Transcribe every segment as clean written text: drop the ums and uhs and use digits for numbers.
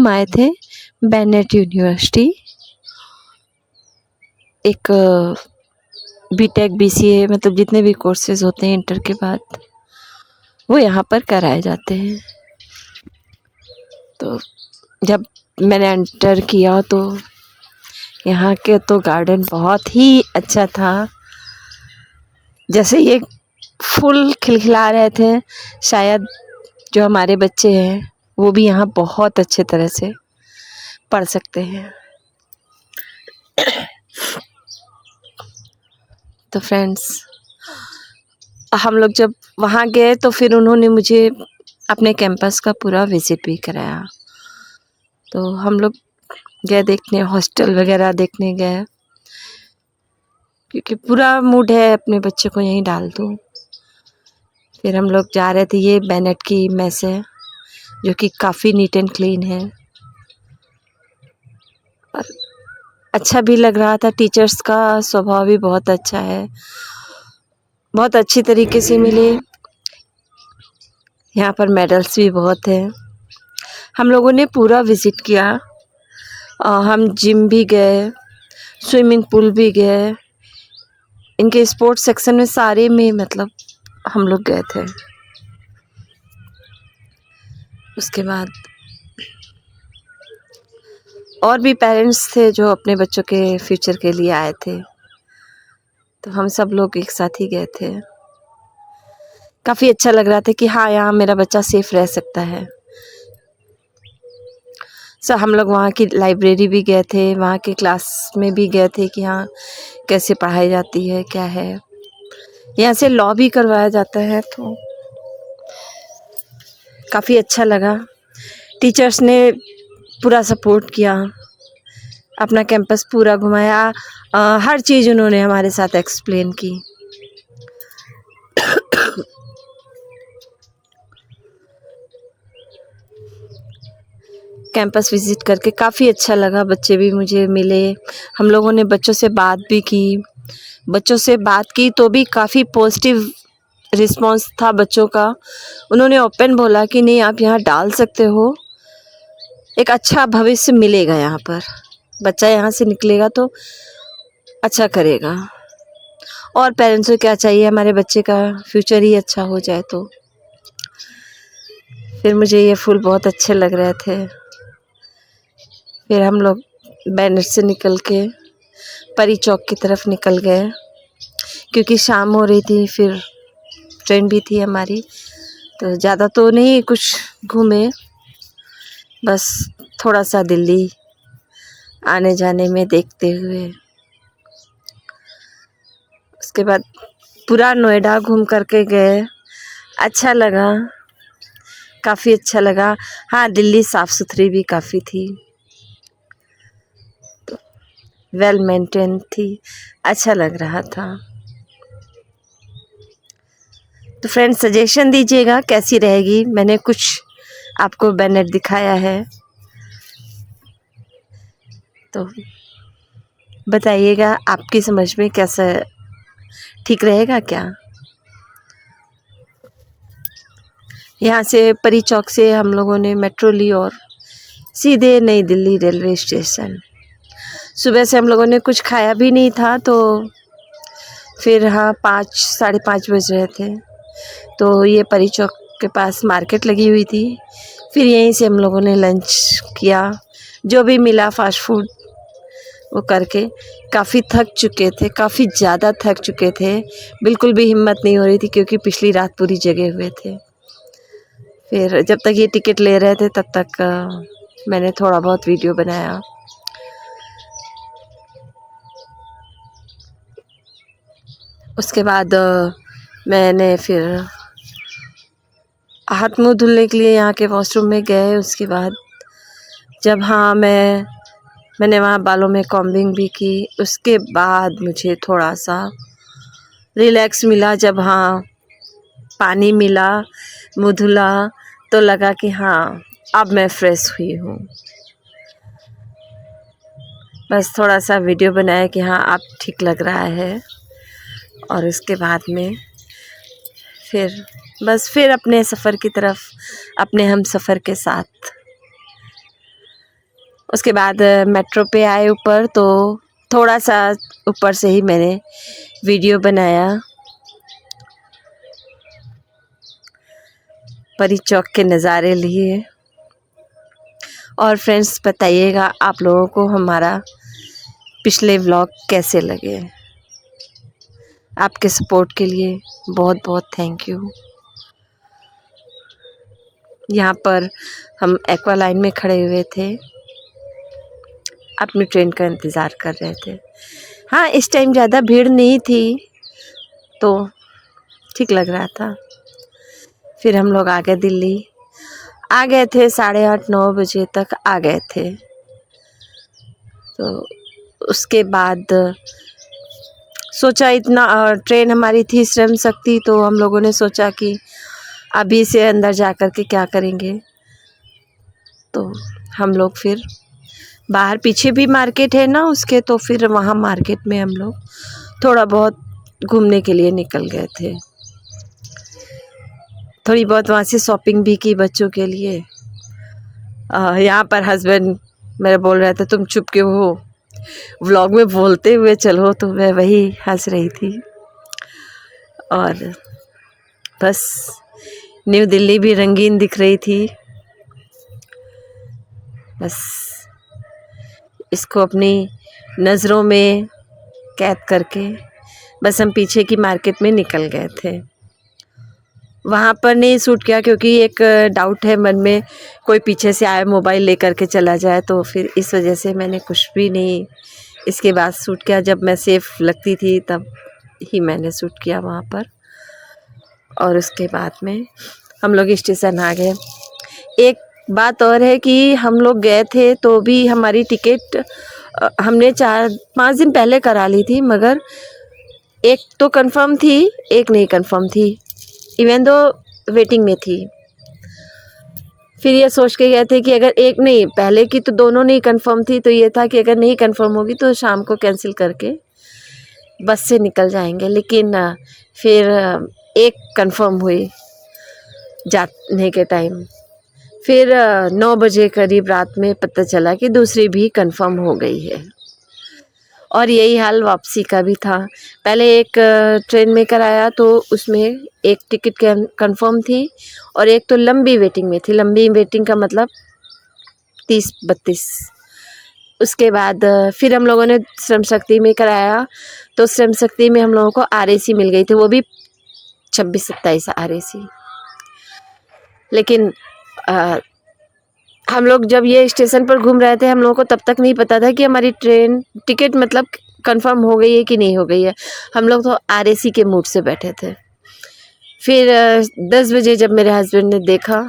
हम आए थे बेनेट यूनिवर्सिटी, एक बीटेक बीसीए मतलब जितने भी कोर्सेज होते हैं इंटर के बाद वो यहाँ पर कराए जाते हैं। तो जब मैंने एंटर किया तो यहाँ के तो गार्डन बहुत ही अच्छा था, जैसे ये फूल खिलखिला रहे थे। शायद जो हमारे बच्चे हैं वो भी यहाँ बहुत अच्छे तरह से पढ़ सकते हैं। तो फ्रेंड्स, हम लोग जब वहाँ गए तो फिर उन्होंने मुझे अपने कैंपस का पूरा विज़िट भी कराया। तो हम लोग गए देखने, हॉस्टल वगैरह देखने गए, क्योंकि पूरा मूड है अपने बच्चे को यहीं डाल दूँ। फिर हम लोग जा रहे थे, ये बेनेट की मेस है जो कि काफ़ी नीट एंड क्लीन है और अच्छा भी लग रहा था। टीचर्स का स्वभाव भी बहुत अच्छा है, बहुत अच्छी तरीके से मिले। यहाँ पर मेडल्स भी बहुत हैं। हम लोगों ने पूरा विज़िट किया। हम जिम भी गए, स्विमिंग पूल भी गए, इनके स्पोर्ट्स सेक्शन में सारे में मतलब हम लोग गए थे। उसके बाद और भी पेरेंट्स थे जो अपने बच्चों के फ्यूचर के लिए आए थे, तो हम सब लोग एक साथ ही गए थे। काफ़ी अच्छा लग रहा था कि हाँ, यहाँ मेरा बच्चा सेफ रह सकता है। हम लोग वहाँ की लाइब्रेरी भी गए थे, वहाँ के क्लास में भी गए थे कि हाँ कैसे पढ़ाई जाती है, क्या है। यहाँ से लॉ भी करवाया जाता है, तो काफ़ी अच्छा लगा। टीचर्स ने पूरा सपोर्ट किया, अपना कैंपस पूरा घुमाया, हर चीज़ उन्होंने हमारे साथ एक्सप्लेन की। कैंपस विज़िट करके काफ़ी अच्छा लगा, बच्चे भी मुझे मिले, हम लोगों ने बच्चों से बात भी की। बच्चों से बात की तो भी काफ़ी पॉजिटिव रिस्पॉन्स था बच्चों का। उन्होंने ओपन बोला कि नहीं, आप यहाँ डाल सकते हो, एक अच्छा भविष्य मिलेगा यहाँ पर, बच्चा यहाँ से निकलेगा तो अच्छा करेगा। और पेरेंट्स को क्या चाहिए, हमारे बच्चे का फ्यूचर ही अच्छा हो जाए। तो फिर मुझे ये फूल बहुत अच्छे लग रहे थे। फिर हम लोग बेनेट से निकल के परी चौक की तरफ निकल गए, क्योंकि शाम हो रही थी, फिर ट्रेन भी थी हमारी, तो ज़्यादा तो नहीं कुछ घूमे, बस थोड़ा सा दिल्ली आने जाने में देखते हुए। उसके बाद पूरा नोएडा घूम करके गए, अच्छा लगा, काफ़ी अच्छा लगा। हाँ, दिल्ली साफ़ सुथरी भी काफ़ी थी, तो वेल मेंटेन थी, अच्छा लग रहा था। तो फ्रेंड्स, सजेशन दीजिएगा कैसी रहेगी। मैंने कुछ आपको बेनेट दिखाया है, तो बताइएगा आपकी समझ में कैसा ठीक रहेगा क्या। यहाँ से परी चौक से हम लोगों ने मेट्रो ली और सीधे नई दिल्ली रेलवे स्टेशन। सुबह से हम लोगों ने कुछ खाया भी नहीं था, तो फिर हाँ 5 साढ़े 5 बज रहे थे, तो ये परी चौक के पास मार्केट लगी हुई थी। फिर यहीं से हम लोगों ने लंच किया, जो भी मिला फास्ट फूड वो करके। काफ़ी थक चुके थे, काफ़ी ज़्यादा थक चुके थे, बिल्कुल भी हिम्मत नहीं हो रही थी, क्योंकि पिछली रात पूरी जगे हुए थे। फिर जब तक ये टिकट ले रहे थे तब तक मैंने थोड़ा बहुत वीडियो बनाया। उसके बाद मैंने फिर हाथ मुँह धुलने के लिए यहाँ के वॉशरूम में गए। उसके बाद जब मैंने वहाँ बालों में कॉम्बिंग भी की। उसके बाद मुझे थोड़ा सा रिलैक्स मिला, जब हाँ पानी मिला, मुँह धुला, तो लगा कि हाँ अब मैं फ्रेश हुई हूँ। बस थोड़ा सा वीडियो बनाया कि हाँ अब ठीक लग रहा है। और उसके बाद में फिर अपने सफ़र की तरफ अपने हम सफ़र के साथ उसके बाद मेट्रो पे आए ऊपर, तो थोड़ा सा ऊपर से ही मैंने वीडियो बनाया। परी चौक के नज़ारे लिए। और फ्रेंड्स, बताइएगा आप लोगों को हमारा पिछले व्लॉग कैसे लगे। आपके सपोर्ट के लिए बहुत बहुत थैंक यू। यहाँ पर हम एक्वा लाइन में खड़े हुए थे, अपनी ट्रेन का इंतज़ार कर रहे थे। हाँ, इस टाइम ज़्यादा भीड़ नहीं थी तो ठीक लग रहा था। फिर हम लोग आ गए दिल्ली। आ गए थे 8:30-9 बजे तक आ गए थे। तो उसके बाद सोचा, इतना ट्रेन हमारी थी श्रम शक्ति, तो हम लोगों ने सोचा कि अभी से अंदर जा कर के क्या करेंगे। तो हम लोग फिर बाहर, पीछे भी मार्केट है ना उसके, तो फिर वहाँ मार्केट में हम लोग थोड़ा बहुत घूमने के लिए निकल गए थे। थोड़ी बहुत वहाँ से शॉपिंग भी की बच्चों के लिए। यहाँ पर हस्बैंड मेरे बोल रहे थे तुम चुप क्यों हो, व्लॉग में बोलते हुए चलो, तो मैं वही हंस रही थी। और बस न्यू दिल्ली भी रंगीन दिख रही थी। बस इसको अपनी नज़रों में कैद करके बस हम पीछे की मार्केट में निकल गए थे। वहाँ पर नहीं शूट किया क्योंकि एक डाउट है मन में, कोई पीछे से आए मोबाइल लेकर के चला जाए, तो फिर इस वजह से मैंने कुछ भी नहीं इसके बाद शूट किया। जब मैं सेफ़ लगती थी तब ही मैंने शूट किया वहाँ पर। और उसके बाद में हम लोग स्टेशन आ गए। एक बात और है कि हम लोग गए थे तो भी हमारी टिकट हमने 4-5 दिन पहले करा ली थी, मगर एक तो कंफर्म थी, एक नहीं कंफर्म थी, इवन दो वेटिंग में थी। फिर ये सोच के गए थे कि अगर एक नहीं, पहले की तो दोनों नहीं कंफर्म थी, तो ये था कि अगर नहीं कंफर्म होगी तो शाम को कैंसिल करके बस से निकल जाएंगे। लेकिन फिर एक कंफर्म हुई जाने के टाइम। फिर 9 बजे करीब रात में पता चला कि दूसरी भी कंफर्म हो गई है। और यही हाल वापसी का भी था। पहले एक ट्रेन में कराया तो उसमें एक टिकट कंफर्म थी और एक तो लंबी वेटिंग में थी। लंबी वेटिंग का मतलब 30-32। उसके बाद फिर हम लोगों ने श्रम शक्ति में कराया, तो श्रम शक्ति में हम लोगों को RAC मिल गई थी, वो भी 26-27 RAC। लेकिन हम लोग जब ये स्टेशन पर घूम रहे थे, हम लोगों को तब तक नहीं पता था कि हमारी ट्रेन टिकट मतलब कंफर्म हो गई है कि नहीं हो गई है। हम लोग तो RAC के मूड से बैठे थे। फिर 10 बजे जब मेरे हस्बैंड ने देखा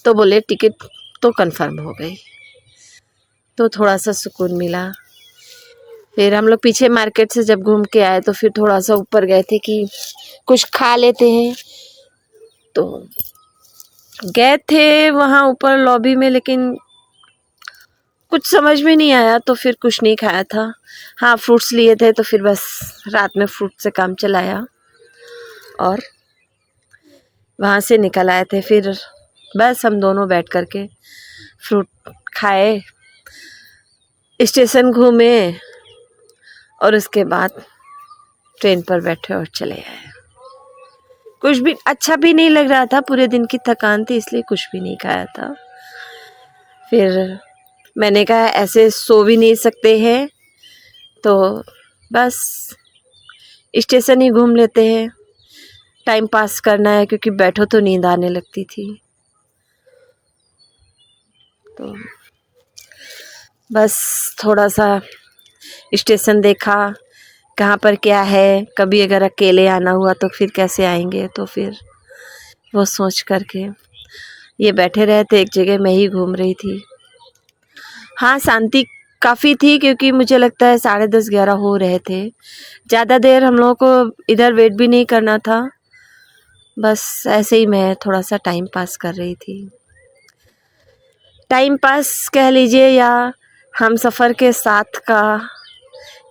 तो बोले टिकट तो कंफर्म हो गई, तो थोड़ा सा सुकून मिला। फिर हम लोग पीछे मार्केट से जब घूम के आए तो फिर थोड़ा सा ऊपर गए थे कि कुछ खा लेते हैं, तो गए थे वहाँ ऊपर लॉबी में, लेकिन कुछ समझ में नहीं आया तो फिर कुछ नहीं खाया था। हाँ, फ्रूट्स लिए थे, तो फिर बस रात में फ्रूट से काम चलाया और वहाँ से निकल आए थे। फिर बस हम दोनों बैठ कर के फ्रूट खाए, स्टेशन घूमे और उसके बाद ट्रेन पर बैठे और चले आए। कुछ भी अच्छा भी नहीं लग रहा था, पूरे दिन की थकान थी, इसलिए कुछ भी नहीं खाया था। फिर मैंने कहा ऐसे सो भी नहीं सकते हैं, तो बस स्टेशन ही घूम लेते हैं, टाइम पास करना है, क्योंकि बैठो तो नींद आने लगती थी। तो बस थोड़ा सा स्टेशन देखा, कहाँ पर क्या है, कभी अगर अकेले आना हुआ तो फिर कैसे आएंगे, तो फिर वो सोच करके ये बैठे रहे थे एक जगह, मैं ही घूम रही थी। हाँ, शांति काफ़ी थी, क्योंकि मुझे लगता है 10:30-11 हो रहे थे। ज़्यादा देर हम लोगों को इधर वेट भी नहीं करना था, बस ऐसे ही मैं थोड़ा सा टाइम पास कर रही थी। टाइम पास कह लीजिए या हम सफ़र के साथ का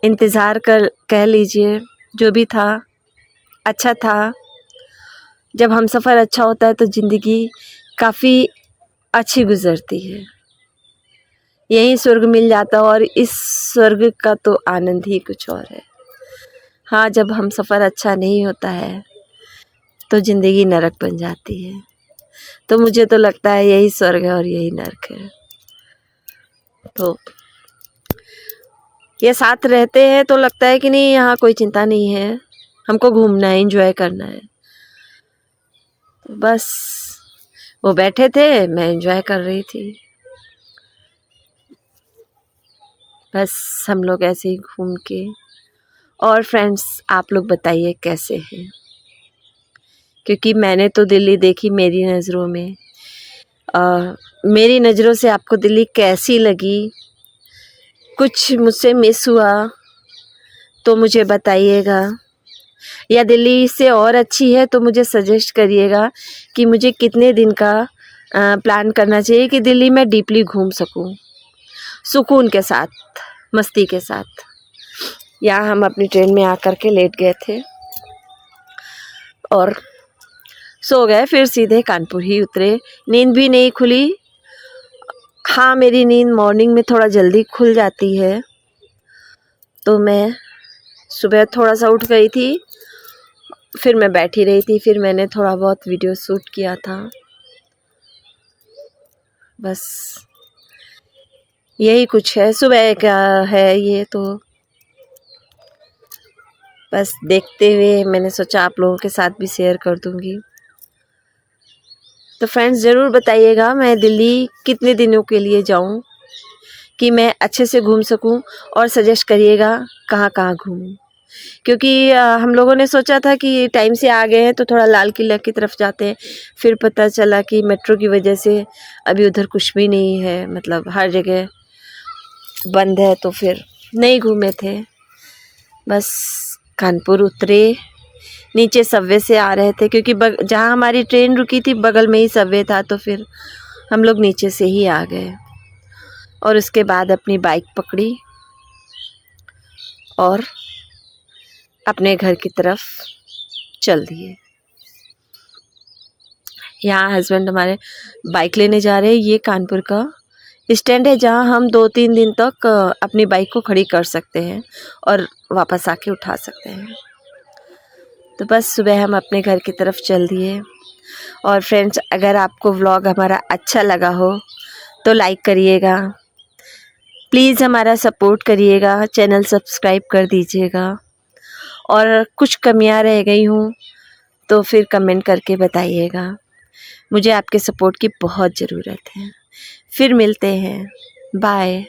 इंतज़ार कर कह लीजिए, जो भी था अच्छा था। जब हम सफ़र अच्छा होता है तो ज़िंदगी काफ़ी अच्छी गुज़रती है, यही स्वर्ग मिल जाता, और इस स्वर्ग का तो आनंद ही कुछ और है। हाँ, जब हम सफ़र अच्छा नहीं होता है तो ज़िंदगी नरक बन जाती है। तो मुझे तो लगता है यही स्वर्ग है और यही नरक है। तो ये साथ रहते हैं तो लगता है कि नहीं, यहाँ कोई चिंता नहीं है, हमको घूमना है, एंजॉय करना है। तो बस वो बैठे थे, मैं एंजॉय कर रही थी। बस हम लोग ऐसे ही घूम के। और फ्रेंड्स, आप लोग बताइए कैसे हैं, क्योंकि मैंने तो दिल्ली देखी मेरी नज़रों में। मेरी नज़रों से आपको दिल्ली कैसी लगी, कुछ मुझसे मिस हुआ तो मुझे बताइएगा, या दिल्ली से और अच्छी है तो मुझे सजेस्ट करिएगा कि मुझे कितने दिन का प्लान करना चाहिए कि दिल्ली में डीपली घूम सकूं, सुकून के साथ, मस्ती के साथ। यहाँ हम अपनी ट्रेन में आकर के लेट गए थे और सो गए, फिर सीधे कानपुर ही उतरे। नींद भी नहीं खुली। हाँ, मेरी नींद मॉर्निंग में थोड़ा जल्दी खुल जाती है, तो मैं सुबह थोड़ा सा उठ गई थी, फिर मैं बैठी रही थी, फिर मैंने थोड़ा बहुत वीडियो शूट किया था। बस यही कुछ है, सुबह का है ये। तो बस देखते हुए मैंने सोचा आप लोगों के साथ भी शेयर कर दूंगी। तो फ्रेंड्स, ज़रूर बताइएगा मैं दिल्ली कितने दिनों के लिए जाऊं कि मैं अच्छे से घूम सकूं, और सजेस्ट करिएगा कहाँ कहाँ घूमूं। क्योंकि हम लोगों ने सोचा था कि टाइम से आ गए हैं तो थोड़ा लाल किला की तरफ जाते हैं, फिर पता चला कि मेट्रो की वजह से अभी उधर कुछ भी नहीं है, मतलब हर जगह बंद है, तो फिर नहीं घूमे थे। बस कानपुर उतरे, नीचे सबवे से आ रहे थे, क्योंकि जहाँ हमारी ट्रेन रुकी थी बगल में ही सबवे था, तो फिर हम लोग नीचे से ही आ गए और उसके बाद अपनी बाइक पकड़ी और अपने घर की तरफ चल दिए। यहाँ हस्बैंड हमारे बाइक लेने जा रहे हैं। ये कानपुर का स्टैंड है जहाँ हम 2-3 दिन तक अपनी बाइक को खड़ी कर सकते हैं और वापस आके उठा सकते हैं। तो बस सुबह हम अपने घर की तरफ चल दिए। और फ्रेंड्स, अगर आपको व्लॉग हमारा अच्छा लगा हो तो लाइक करिएगा, प्लीज़ हमारा सपोर्ट करिएगा, चैनल सब्सक्राइब कर दीजिएगा, और कुछ कमियां रह गई हूँ तो फिर कमेंट करके बताइएगा। मुझे आपके सपोर्ट की बहुत ज़रूरत है। फिर मिलते हैं, बाय।